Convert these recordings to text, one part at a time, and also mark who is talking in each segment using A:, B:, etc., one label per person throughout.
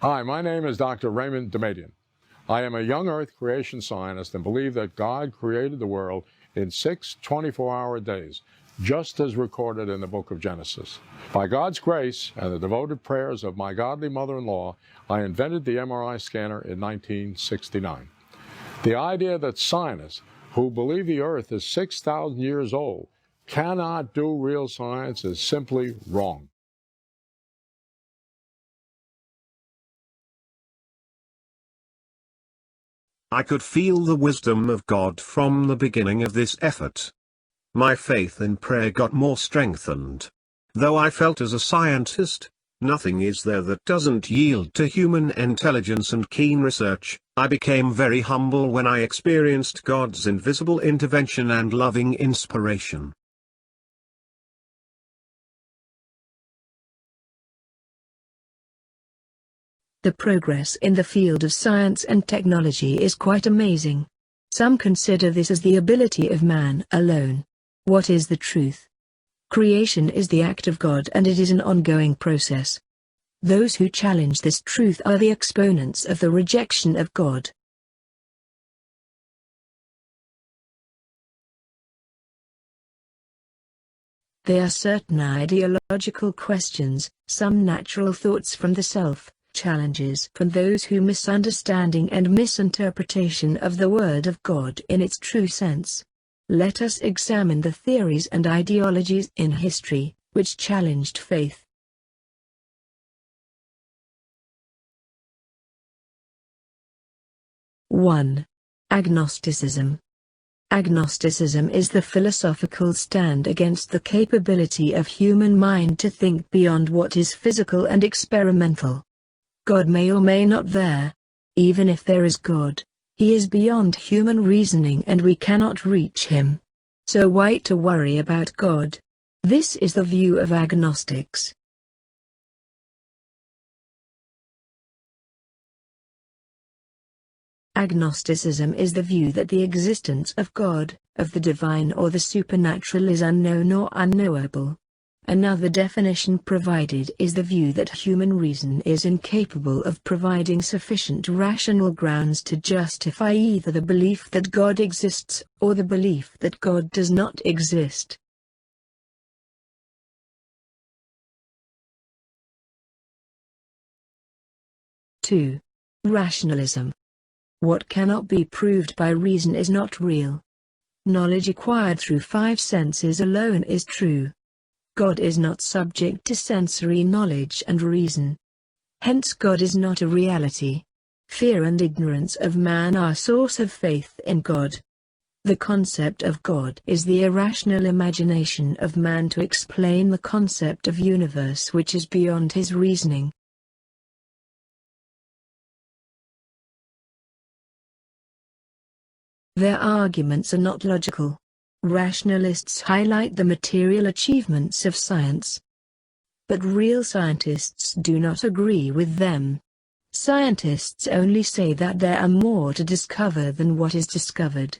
A: Hi, my name is Dr. Raymond Damadian. I am a young Earth creation scientist and believe that God created the world in 6 24-hour days, just as recorded in the book of Genesis. By God's grace and the devoted prayers of my godly mother-in-law, I invented the MRI scanner in 1969. The idea that scientists who believe the Earth is 6,000 years old cannot do real science is simply wrong.
B: I could feel the wisdom of God from the beginning of this effort. My faith in prayer got more strengthened. Though I felt as a scientist, nothing is there that doesn't yield to human intelligence and keen research, I became very humble when I experienced God's invisible intervention and loving inspiration.
C: The progress in the field of science and technology is quite amazing. Some consider this as the ability of man alone. What is the truth? Creation is the act of God and it is an ongoing process. Those who challenge this truth are the exponents of the rejection of God. There are certain ideological questions, some natural thoughts from the self, challenges from those who misunderstanding and misinterpretation of the Word of God in its true sense. Let us examine the theories and ideologies in history, which challenged faith. (1) Agnosticism. Agnosticism is the philosophical stand against the capability of human mind to think beyond what is physical and experimental. God may or may not there. Even if there is God, he is beyond human reasoning and we cannot reach him. So why to worry about God? This is the view of agnostics. Agnosticism is the view that the existence of God, of the divine or the supernatural is unknown or unknowable. Another definition provided is the view that human reason is incapable of providing sufficient rational grounds to justify either the belief that God exists or the belief that God does not exist. (2) Rationalism. What cannot be proved by reason is not real. Knowledge acquired through 5 senses alone is true. God is not subject to sensory knowledge and reason. Hence God is not a reality. Fear and ignorance of man are source of faith in God. The concept of God is the irrational imagination of man to explain the concept of universe which is beyond his reasoning. Their arguments are not logical. Rationalists highlight the material achievements of science. But real scientists do not agree with them. Scientists only say that there are more to discover than what is discovered.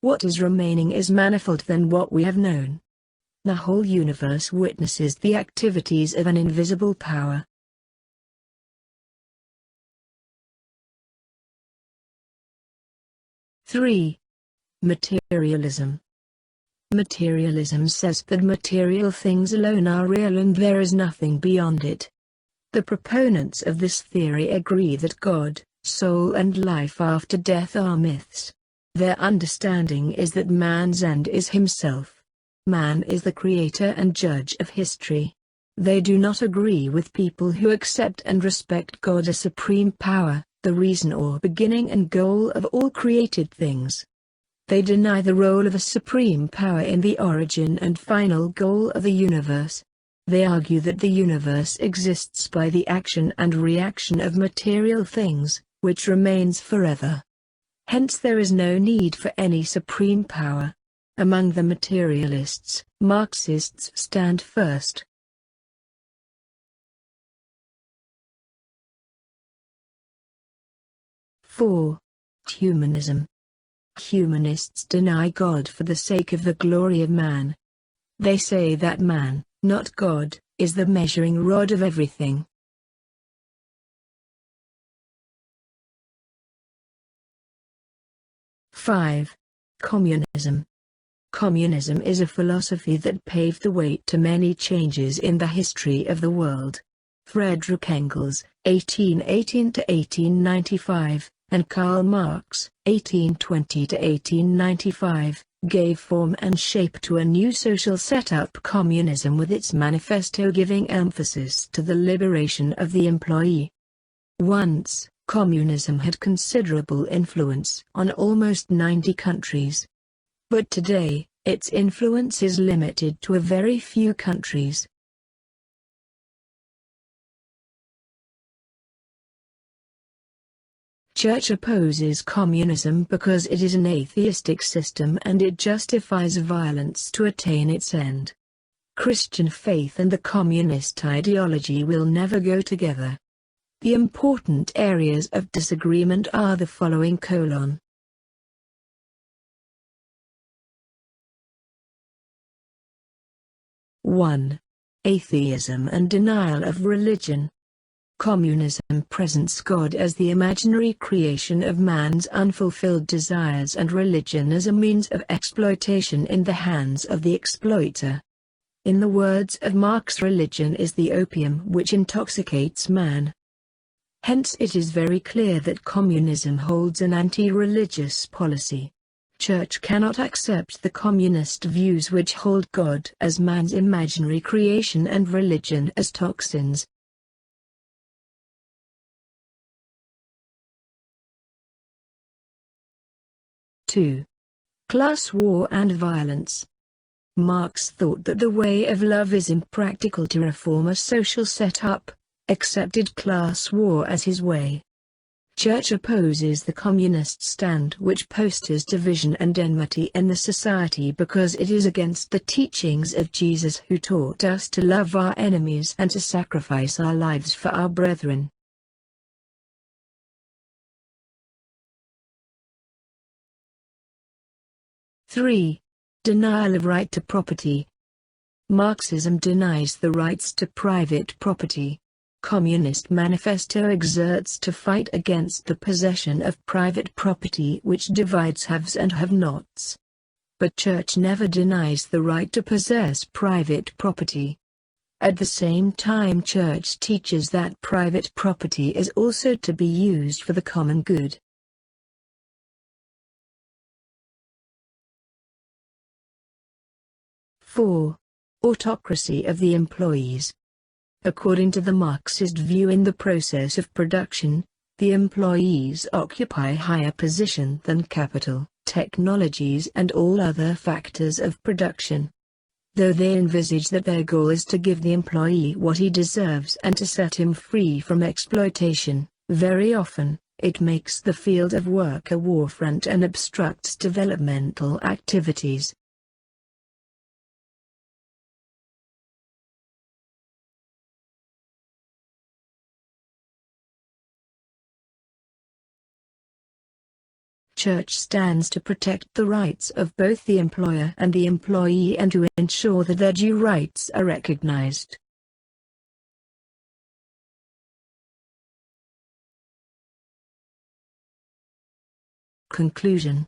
C: What is remaining is manifold than what we have known. The whole universe witnesses the activities of an invisible power. (3) Materialism. Materialism says that material things alone are real and there is nothing beyond it. The proponents of this theory agree that God, soul and life after death are myths. Their understanding is that man's end is himself. Man is the creator and judge of history. They do not agree with people who accept and respect God as supreme power, the reason or beginning and goal of all created things. They deny the role of a supreme power in the origin and final goal of the universe. They argue that the universe exists by the action and reaction of material things, which remains forever. Hence there is no need for any supreme power. Among the materialists, Marxists stand first. (4) Humanism. Humanists deny God for the sake of the glory of man. They say that man, not God, is the measuring rod of everything. 5. Communism. Communism is a philosophy that paved the way to many changes in the history of the world. Friedrich Engels, 1818–1895, and Karl Marx, 1820–1895, gave form and shape to a new social setup, communism, with its manifesto giving emphasis to the liberation of the employee. Once, communism had considerable influence on almost 90 countries. But today, its influence is limited to a very few countries. Church opposes communism because it is an atheistic system and it justifies violence to attain its end. Christian faith and the communist ideology will never go together. The important areas of disagreement are the following: 1. Atheism and denial of religion. Communism presents God as the imaginary creation of man's unfulfilled desires and religion as a means of exploitation in the hands of the exploiter. In the words of Marx, religion is the opium which intoxicates man. Hence it is very clear that communism holds an anti-religious policy. Church cannot accept the communist views which hold God as man's imaginary creation and religion as toxins. 2. Class war and violence. Marx thought that the way of love is impractical to reform a social setup, accepted class war as his way. Church opposes the communist stand which fosters division and enmity in the society because it is against the teachings of Jesus, who taught us to love our enemies and to sacrifice our lives for our brethren. 3. Denial of right to property. Marxism denies the rights to private property. Communist Manifesto exerts to fight against the possession of private property which divides haves and have-nots. But Church never denies the right to possess private property. At the same time, Church teaches that private property is also to be used for the common good. 4. Autocracy of the employees. According to the Marxist view, in the process of production, the employees occupy higher position than capital, technologies and all other factors of production. Though they envisage that their goal is to give the employee what he deserves and to set him free from exploitation, very often, it makes the field of work a war front and obstructs developmental activities. Church stands to protect the rights of both the employer and the employee and to ensure that their due rights are recognized. Conclusion.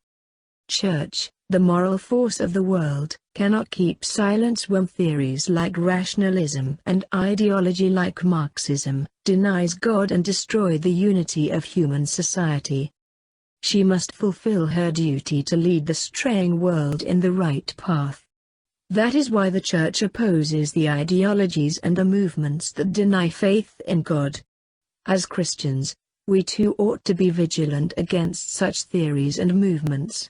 C: Church, the moral force of the world, cannot keep silence when theories like rationalism and ideology like Marxism denies God and destroy the unity of human society. She must fulfill her duty to lead the straying world in the right path. That is why the Church opposes the ideologies and the movements that deny faith in God. As Christians, we too ought to be vigilant against such theories and movements.